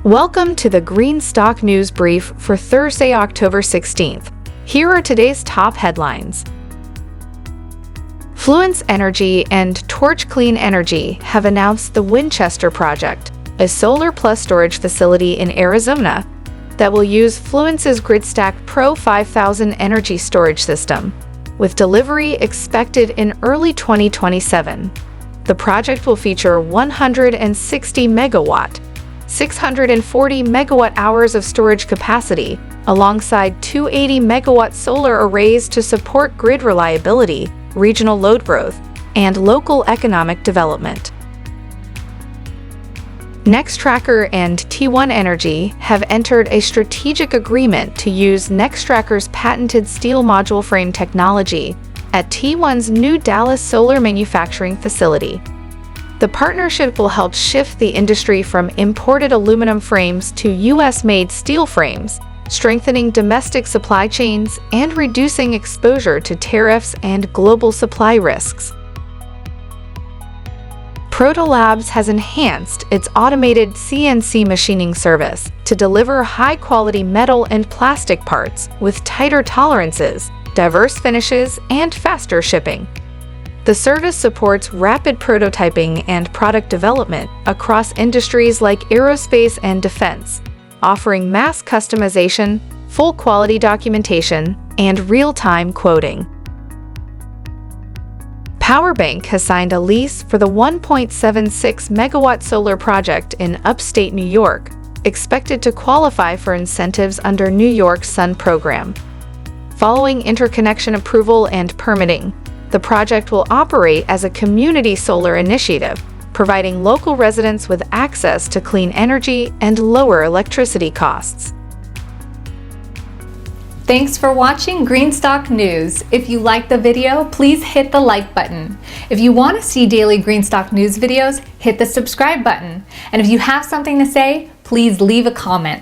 Welcome to the Gridstack News Brief for Thursday, October 16th. Here are today's top headlines. Fluence Energy and Torch Clean Energy have announced the Winchester project, a solar plus storage facility in Arizona that will use Fluence's Gridstack Pro 5000 energy storage system, with delivery expected in early 2027. The project will feature 160 megawatt, 640 megawatt-hours of storage capacity, alongside 280 megawatt solar arrays to support grid reliability, regional load growth, and local economic development. Nextracker and T1 Energy have entered a strategic agreement to use Nextracker's patented steel module frame technology at T1's new Dallas solar manufacturing facility. The partnership will help shift the industry from imported aluminum frames to U.S.-made steel frames, strengthening domestic supply chains and reducing exposure to tariffs and global supply risks. Protolabs has enhanced its automated CNC machining service to deliver high-quality metal and plastic parts with tighter tolerances, diverse finishes, and faster shipping. The service supports rapid prototyping and product development across industries like aerospace and defense, offering mass customization, full quality documentation, and real-time quoting. PowerBank has signed a lease for the 1.76 megawatt solar project in upstate New York, expected to qualify for incentives under New York's SUUN program. Following interconnection approval and permitting, the project will operate as a community solar initiative, providing local residents with access to clean energy and lower electricity costs. Thanks for watching Gridstack News. If you liked the video, please hit the like button. If you want to see daily Gridstack News videos, hit the subscribe button. And if you have something to say, please leave a comment.